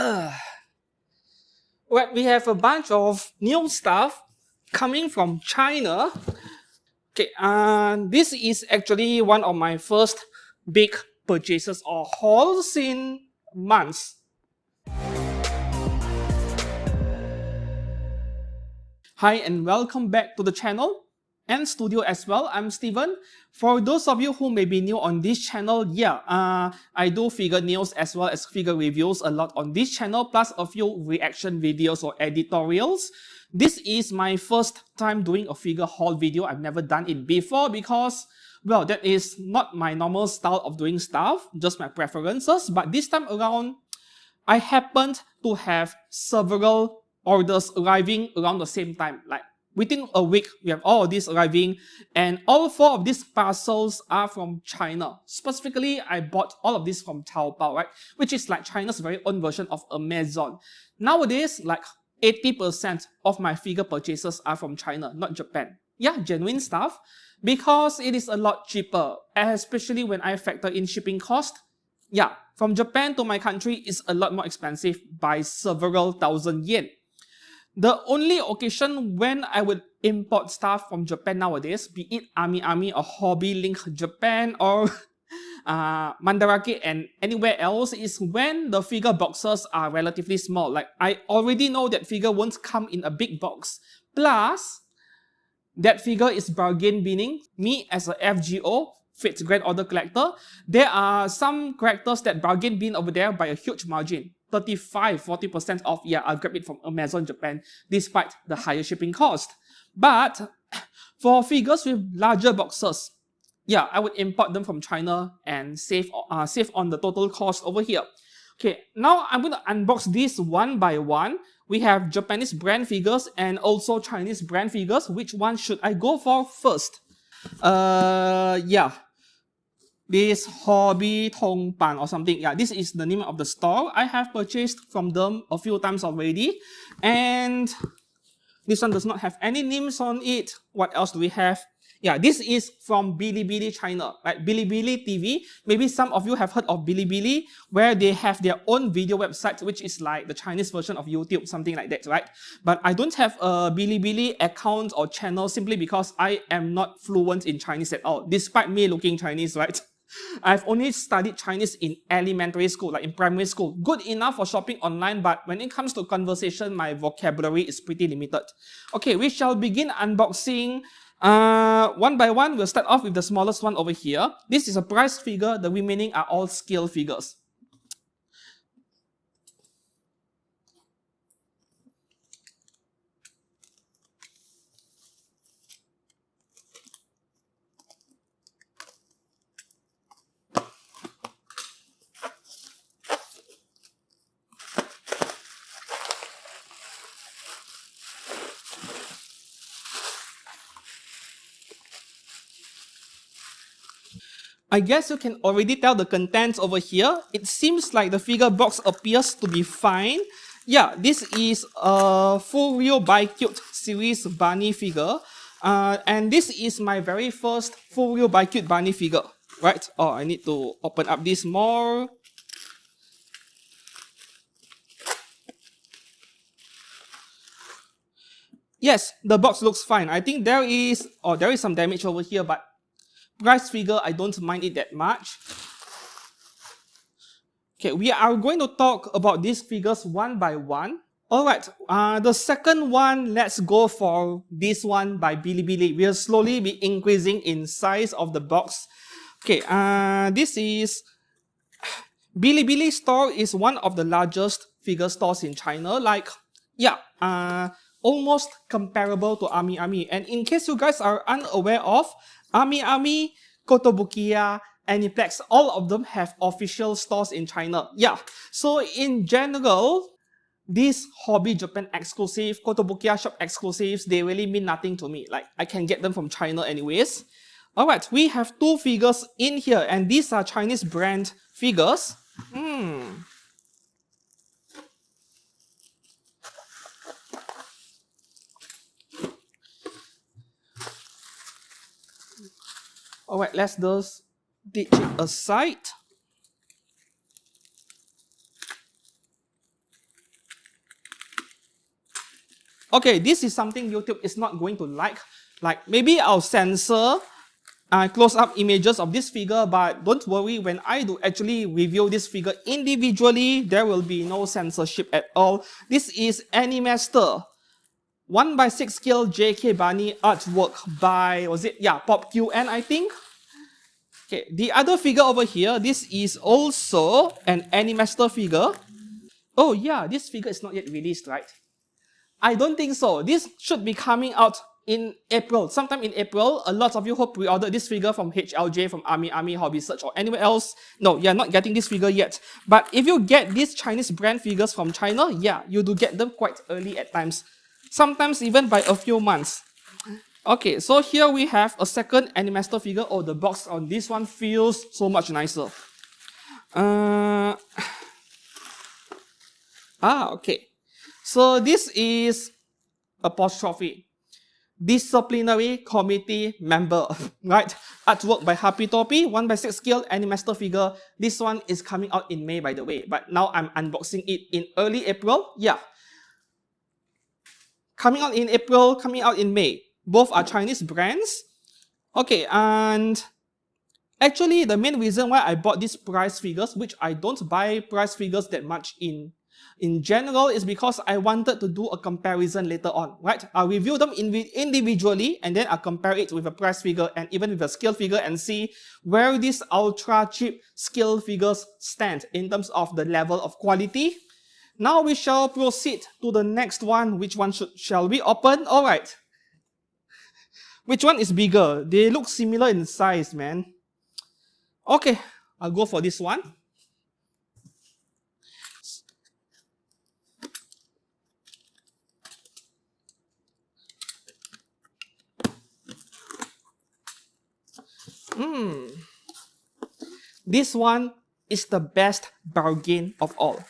Well, we have a bunch of new stuff coming from China. Okay, this is actually one of my first big purchases or hauls in months. Hi and welcome back to the channel and studio as well. I'm Steven. For those of you who may be new on this channel, I do figure news as well as figure reviews a lot on this channel, plus a few reaction videos or editorials. This is my first time doing a figure haul video. I've never done it before because, well, that is not my normal style of doing stuff, just my preferences. But this time around, I happened to have several orders arriving around the same time. Like within a week, we have all of these arriving, and all 4 of these parcels are from China. Specifically, I bought all of these from Taobao, right? Which is like China's very own version of Amazon. Nowadays, like 80% of my figure purchases are from China, not Japan. Yeah, genuine stuff, because it is a lot cheaper, especially when I factor in shipping cost. Yeah, from Japan to my country is a lot more expensive by several thousand yen. The only occasion when I would import stuff from Japan nowadays, be it Ami or Hobby Link Japan or Mandarake and anywhere else, is when the figure boxes are relatively small. Like I already know that figure won't come in a big box. Plus, that figure is bargain binning. Me as a FGO, Fates Grand Order collector, there are some characters that bargain bin over there by a huge margin. 35-40% off. Yeah, I'll grab it from Amazon Japan despite the higher shipping cost. But for figures with larger boxes, yeah, I would import them from China and save on the total cost over here. Okay, now I'm going to unbox these one by one. We have Japanese brand figures and also Chinese brand figures. Which one should I go for first? Yeah. This Hobby Tongpan or something. Yeah, this is the name of the store. I have purchased from them a few times already. And this one does not have any names on it. What else do we have? Yeah, this is from Bilibili China, right? Bilibili TV. Maybe some of you have heard of Bilibili, where they have their own video website, which is like the Chinese version of YouTube, something like that, right? But I don't have a Bilibili account or channel simply because I am not fluent in Chinese at all, despite me looking Chinese, right? I've only studied Chinese in elementary school, like in primary school. Good enough for shopping online, but when it comes to conversation, my vocabulary is pretty limited. Okay, we shall begin unboxing one by one. We'll start off with the smallest one over here. This is a price figure. The remaining are all scale figures. I guess you can already tell the contents over here. It seems like the figure box appears to be fine. Yeah, this is a Full Real by Cute series bunny figure. And this is my very first Full Real by Cute bunny figure. Right? Oh, I need to open up this more. Yes, the box looks fine. I think there is some damage over here, but price figure, I don't mind it that much. Okay, we are going to talk about these figures one by one. Alright, the second one, let's go for this one by Bilibili. We'll slowly be increasing in size of the box. Okay, this is... Bilibili store is one of the largest figure stores in China. Like, yeah, almost comparable to Ami. And in case you guys are unaware of, Ami, Kotobukiya, Aniplex, all of them have official stores in China. Yeah, so in general, these Hobby Japan exclusive, Kotobukiya shop exclusives, they really mean nothing to me. Like, I can get them from China anyways. Alright, we have 2 figures in here, and these are Chinese brand figures. Alright, let's just ditch it aside. Okay, this is something YouTube is not going to like. Like maybe I'll censor close-up images of this figure, but don't worry, when I do actually review this figure individually, there will be no censorship at all. This is Animaster 1/6 scale JK Bunny artwork by, was it? Yeah, Pop QN, I think. Okay, the other figure over here, this is also an Animaster figure. Oh yeah, this figure is not yet released, right? I don't think so. This should be coming out in April. Sometime in April, a lot of you who pre-ordered this figure from HLJ, from Army Hobby Search, or anywhere else. No, you're not getting this figure yet. But if you get these Chinese brand figures from China, yeah, you do get them quite early at times. Sometimes even by a few months. Okay, so here we have a second Animaster figure. Oh, the box on this one feels so much nicer. Okay. So this is apostrophe. Disciplinary committee member, right? Artwork by Happy Topi, 1/6 scale Animaster figure. This one is coming out in May, by the way, but now I'm unboxing it in early April. Yeah. Coming out in April, coming out in May. Both are Chinese brands. Okay, and actually the main reason why I bought these price figures, which I don't buy price figures that much in general, is because I wanted to do a comparison later on, right? I'll review them individually and then I'll compare it with a price figure and even with a scale figure and see where these ultra cheap scale figures stand in terms of the level of quality. Now we shall proceed to the next one. Which one shall we open? All right. Which one is bigger? They look similar in size, man. Okay, I'll go for this one. This one is the best bargain of all.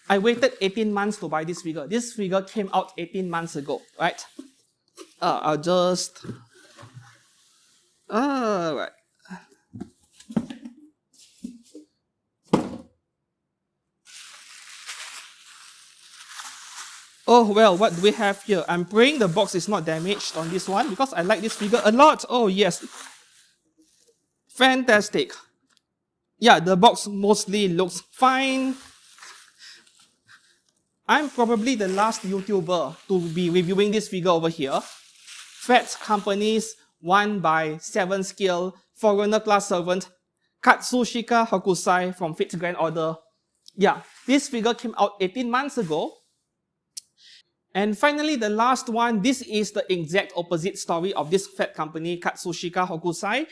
I waited 18 months to buy this figure. This figure came out 18 months ago, right? I'll just... Right. Oh, well, what do we have here? I'm praying the box is not damaged on this one because I like this figure a lot. Oh, yes. Fantastic. Yeah, the box mostly looks fine. I'm probably the last YouTuber to be reviewing this figure over here. Fat Company's 1/7 scale Foreigner Class Servant Katsushika Hokusai from 5th Grand Order. Yeah, this figure came out 18 months ago. And finally, the last one, this is the exact opposite story of this Fat Company, Katsushika Hokusai.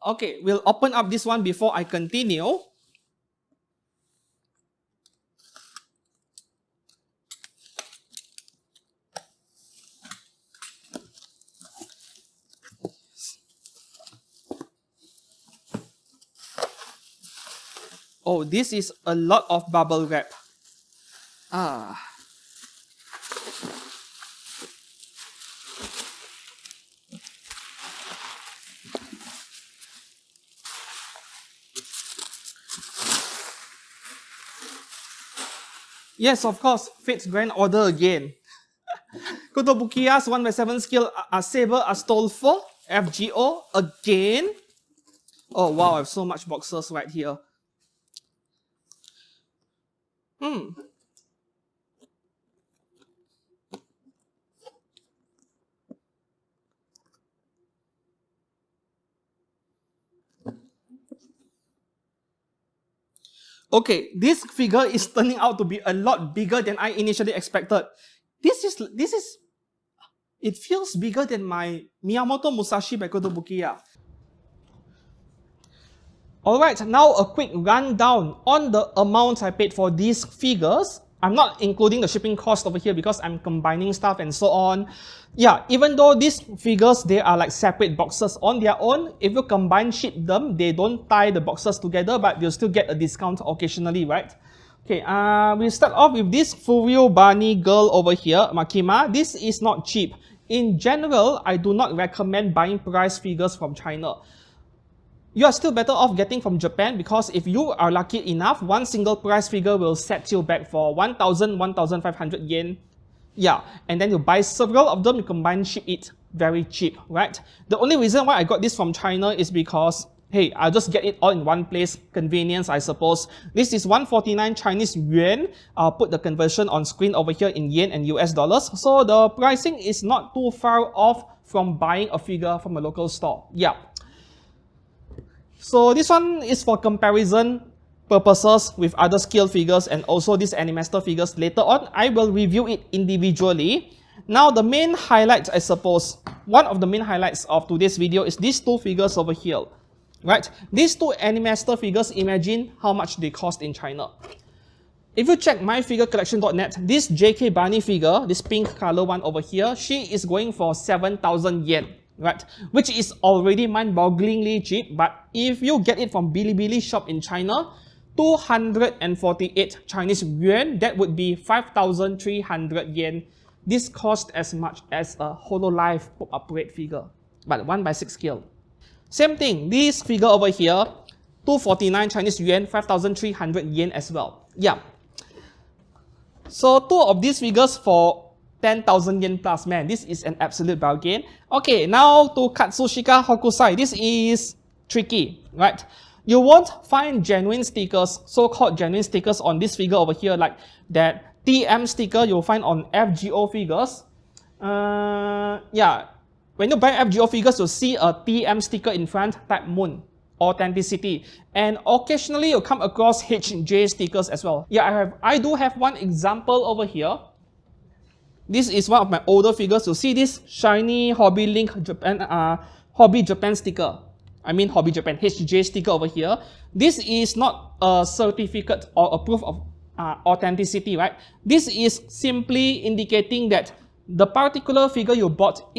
Okay, we'll open up this one before I continue. Oh, this is a lot of bubble wrap. Yes, of course, Fate's Grand Order again. Kotobukiya's 1/7 scale Saber Astolfo FGO again. Oh wow, I have so much boxes right here. Okay, this figure is turning out to be a lot bigger than I initially expected. It feels bigger than my Miyamoto Musashi by Kotobukiya. Alright, now a quick rundown on the amount I paid for these figures. I'm not including the shipping cost over here because I'm combining stuff and so on. Yeah, even though these figures, they are like separate boxes on their own, if you combine ship them, they don't tie the boxes together, but you'll still get a discount occasionally, right? Okay, we start off with this Furio Bunny girl over here, Makima. This is not cheap. In general, I do not recommend buying price figures from China. You are still better off getting from Japan because if you are lucky enough, one single price figure will set you back for 1,000, 1,500 yen Yeah, and then you buy several of them, you combine ship it very cheap, right? The only reason why I got this from China is because, hey, I'll just get it all in one place, convenience, I suppose. This is 149 Chinese yuan. I'll put the conversion on screen over here in yen and US dollars. So the pricing is not too far off from buying a figure from a local store. Yeah. So this one is for comparison purposes with other scale figures and also these Animaster figures. Later on, I will review it individually. Now, the main highlights, I suppose, one of the main highlights of today's video is these two figures over here, right? These two Animaster figures, imagine how much they cost in China. If you check myfigurecollection.net, this JK Bunny figure, this pink color one over here, she is going for 7,000 yen, right? Which is already mind-bogglingly cheap, but if you get it from Bilibili shop in China, 248 Chinese yuan, that would be 5,300 yen. This costs as much as a Hololive pop-up parade figure, but 1/6 scale. Same thing, this figure over here, 249 Chinese yuan, 5,300 yen as well. Yeah. So two of these figures for 10,000 yen plus, man, this is an absolute bargain. Okay, now to Katsushika Hokusai. This is tricky, right? You won't find genuine stickers, so-called genuine stickers on this figure over here, like that TM sticker you'll find on FGO figures. Yeah, when you buy FGO figures, you'll see a TM sticker in front, type moon, authenticity. And occasionally you'll come across HJ stickers as well. Yeah, I do have one example over here. This is one of my older figures. You'll see this shiny Hobby Link Japan, Hobby Japan sticker. I mean Hobby Japan HJ sticker over here. This is not a certificate or a proof of authenticity, right? This is simply indicating that the particular figure you bought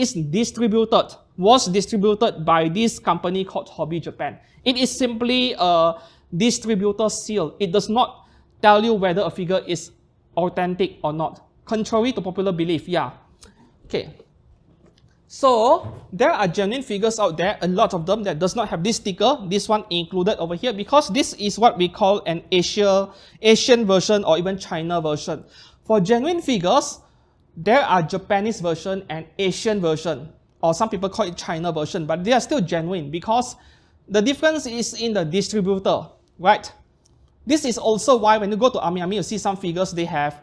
was distributed by this company called Hobby Japan. It is simply a distributor seal. It does not tell you whether a figure is authentic or not, contrary to popular belief. Yeah. Okay. So there are genuine figures out there, a lot of them that does not have this sticker, this one included over here, because this is what we call an Asian version or even China version. For genuine figures, there are Japanese version and Asian version, or some people call it China version, but they are still genuine because the difference is in the distributor, right? This is also why when you go to Ami, you see some figures, they have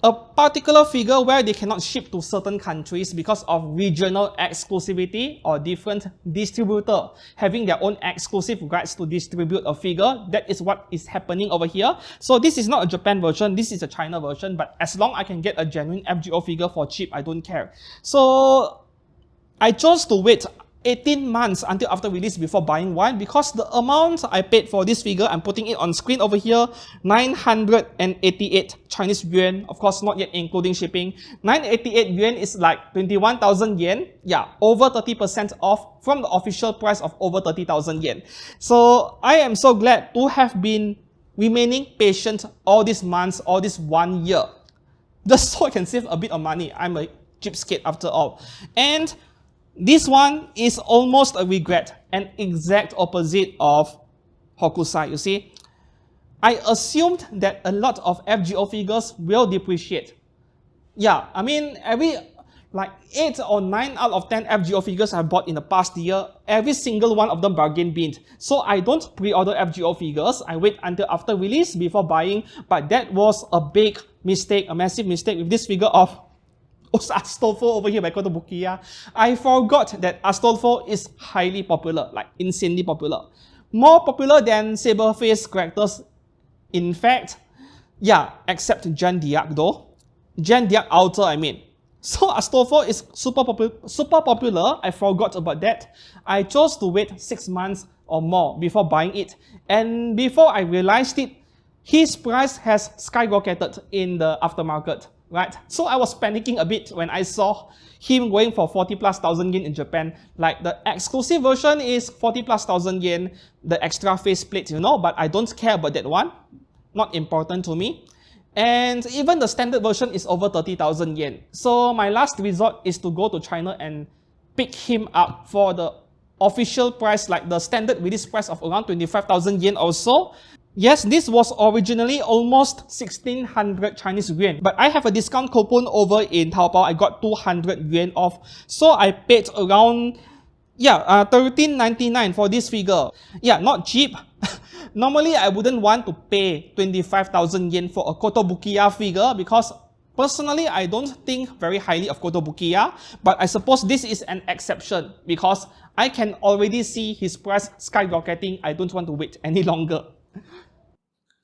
a particular figure where they cannot ship to certain countries because of regional exclusivity or different distributor having their own exclusive rights to distribute a figure. That is what is happening over here. So this is not a Japan version, this is a China version, but as long as I can get a genuine FGO figure for cheap, I don't care. So I chose to wait 18 months until after release before buying one because the amount I paid for this figure, I'm putting it on screen over here, 988 Chinese yuan, of course not yet including shipping. 988 yuan is like 21,000 yen, yeah, over 30% off from the official price of over 30,000 yen. So I am so glad to have been remaining patient all these months, all this 1 year, just so I can save a bit of money. I'm a cheapskate after all. And this one is almost a regret, an exact opposite of Hokusai, you see. I assumed that a lot of FGO figures will depreciate. Yeah, I mean, like 8 or 9 out of 10 FGO figures I bought in the past year, every single one of them bargain binned. So I don't pre-order FGO figures, I wait until after release before buying, but that was a big mistake, a massive mistake with this figure of Astolfo over here by Kotobukiya. I forgot that Astolfo is highly popular, like insanely popular. More popular than saber-faced characters, in fact. Yeah, except Jan Diak though. Jan Diak Alter, I mean. So Astolfo is super popular. I forgot about that. I chose to wait 6 months or more before buying it. And before I realized it, his price has skyrocketed in the aftermarket. Right? So I was panicking a bit when I saw him going for 40,000+ yen in Japan. Like the exclusive version is 40,000+ yen, the extra faceplate, you know, but I don't care about that one. Not important to me. And even the standard version is over 30,000 yen. So my last resort is to go to China and pick him up for the official price, like the standard release price of around 25,000 yen or so. Yes, this was originally almost 1600 Chinese yuan, but I have a discount coupon over in Taobao. I got 200 yuan off, so I paid around 13.99 for this figure. Yeah, not cheap. Normally, I wouldn't want to pay 25,000 yen for a Kotobukiya figure because personally, I don't think very highly of Kotobukiya, but I suppose this is an exception because I can already see his price skyrocketing. I don't want to wait any longer.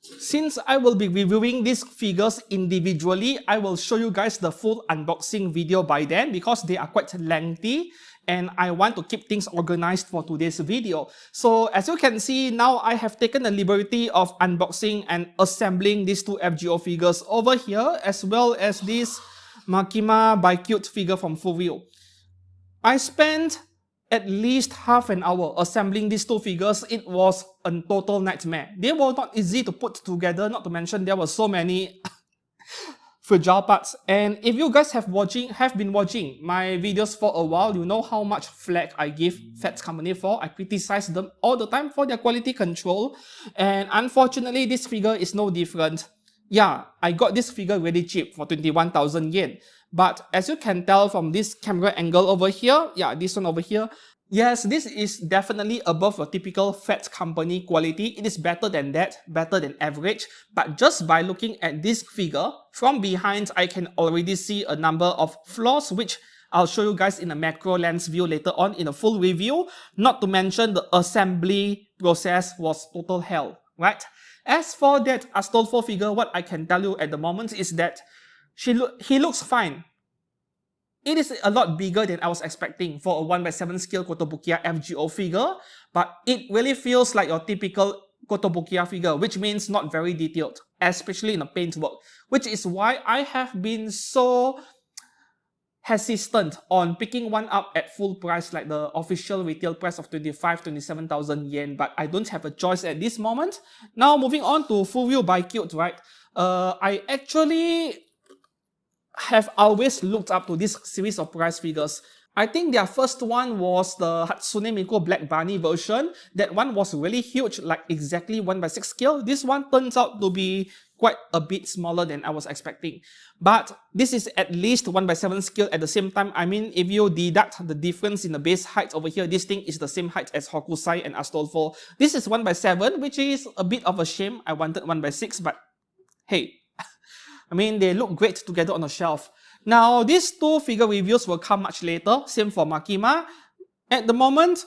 Since I will be reviewing these figures individually, I will show you guys the full unboxing video by then because they are quite lengthy and I want to keep things organized for today's video. So as you can see, now I have taken the liberty of unboxing and assembling these two FGO figures over here as well as this Makima Baikute figure from Furyu. I spent at least half an hour assembling these two figures. It was a total nightmare. They were not easy to put together, not to mention there were so many fragile parts. And if you guys have been watching my videos for a while, you know how much flack I give Fats Company for. I criticize them all the time for their quality control. And unfortunately, this figure is no different. Yeah, I got this figure really cheap for 21,000 yen. But as you can tell from this camera angle over here, yeah, this one over here, yes, this is definitely above a typical Fat Company quality. It is better than that, better than average. But just by looking at this figure, from behind, I can already see a number of flaws, which I'll show you guys in a macro lens view later on in a full review. Not to mention the assembly process was total hell, right? As for that Astolfo figure, what I can tell you at the moment is that he looks fine. It is a lot bigger than I was expecting for a 1/7 scale Kotobukiya FGO figure, but it really feels like your typical Kotobukiya figure, which means not very detailed, especially in the paintwork, which is why I have been so hesitant on picking one up at full price like the official retail price of 27,000 yen, but I don't have a choice at this moment. Now moving on to Furyu Baikute, right? I actually have always looked up to this series of price figures. I think their first one was the Hatsune Miku Black Bunny version. That one was really huge, like exactly 1/6 scale. This one turns out to be quite a bit smaller than I was expecting. But this is at least 1/7 scale at the same time. I mean, if you deduct the difference in the base height over here, this thing is the same height as Hokusai and Astolfo. This is 1/7, which is a bit of a shame. I wanted 1/6, but hey, I mean, they look great together on the shelf. Now, these two figure reviews will come much later. Same for Makima. At the moment,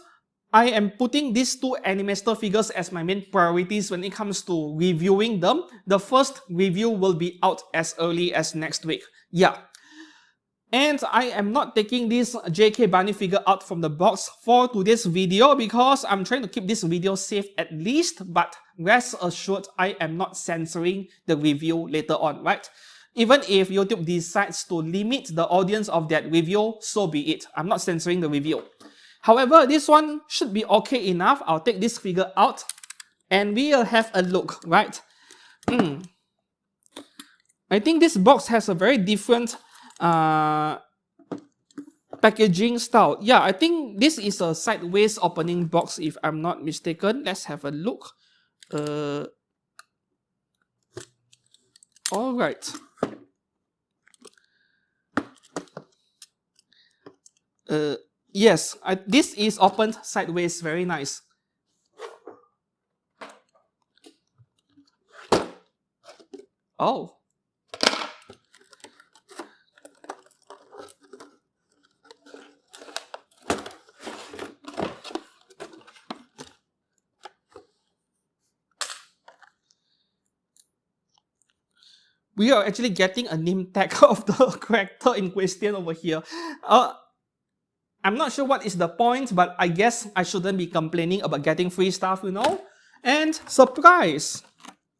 I am putting these two Animaster figures as my main priorities when it comes to reviewing them. The first review will be out as early as next week. Yeah. And I am not taking this JK Bunny figure out from the box for today's video because I'm trying to keep this video safe at least, but rest assured I am not censoring the review later on, right? Even if YouTube decides to limit the audience of that review, so be it. I'm not censoring the review. However, this one should be okay enough. I'll take this figure out and we'll have a look, right? I think this box has a very different packaging style. Yeah, I think this is a sideways opening box if I'm not mistaken. Let's have a look. All right. Yes, this is opened sideways. Very nice. Oh. We are actually getting a name tag of the character in question over here. I'm not sure what is the point, but I guess I shouldn't be complaining about getting free stuff, you know? And surprise!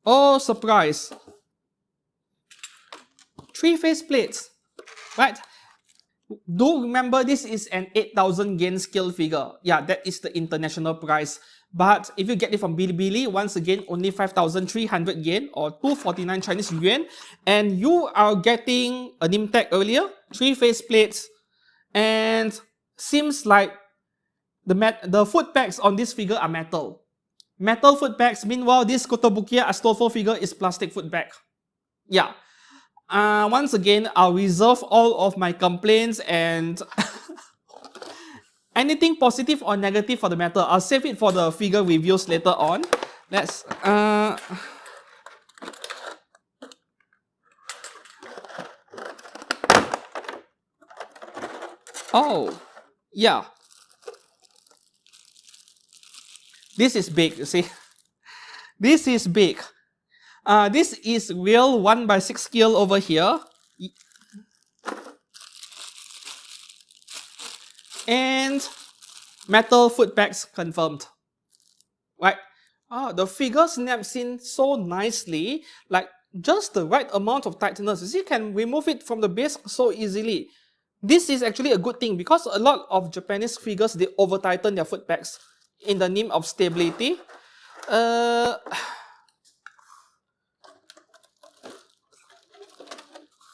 Oh, surprise! 3 faceplates, right? Do remember this is an 8,000 yen scale figure. Yeah, that is the international price. But if you get it from Bilibili, once again, only 5,300 yen or 249 Chinese yuan. And you are getting a name tag earlier, 3 faceplates, and seems like the foot pegs on this figure are metal. Metal foot pegs. Meanwhile, this Kotobukiya Astolfo figure is plastic foot peg. Yeah. Once again, I'll reserve all of my complaints and anything positive or negative for the matter. I'll save it for the figure reviews later on. Let's oh, yeah. This is big, you see. This is big. This is real 1/6 scale over here. And metal foot pegs confirmed. Right? The figure snaps in so nicely, like just the right amount of tightness. You see, you can remove it from the base so easily. This is actually a good thing because a lot of Japanese figures, they over tighten their foot pegs in the name of stability.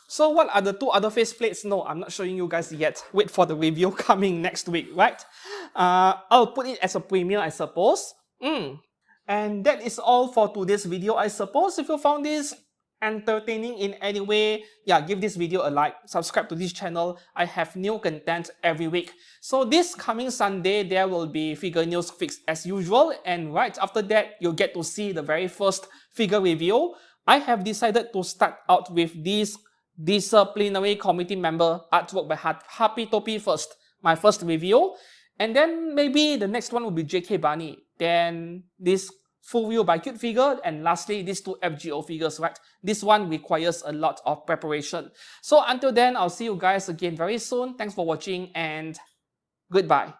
So what are the two other faceplates? No, I'm not showing you guys yet. Wait for the review coming next week, right? I'll put it as a premiere, I suppose. And that is all for today's video, I suppose. If you found this entertaining in any way, yeah, give this video a like, subscribe to this channel. I have new content every week. So this coming Sunday, there will be figure news fixed as usual, and right after that, you'll get to see the very first figure review. I have decided to start out with this disciplinary committee member artwork by Happy Topi first, my first review, and then maybe the next one will be JK Bunny, then this full wheel by Cute figure, and lastly these two FGO figures, right? This one requires a lot of preparation. So until then, I'll see you guys again very soon. Thanks for watching and goodbye.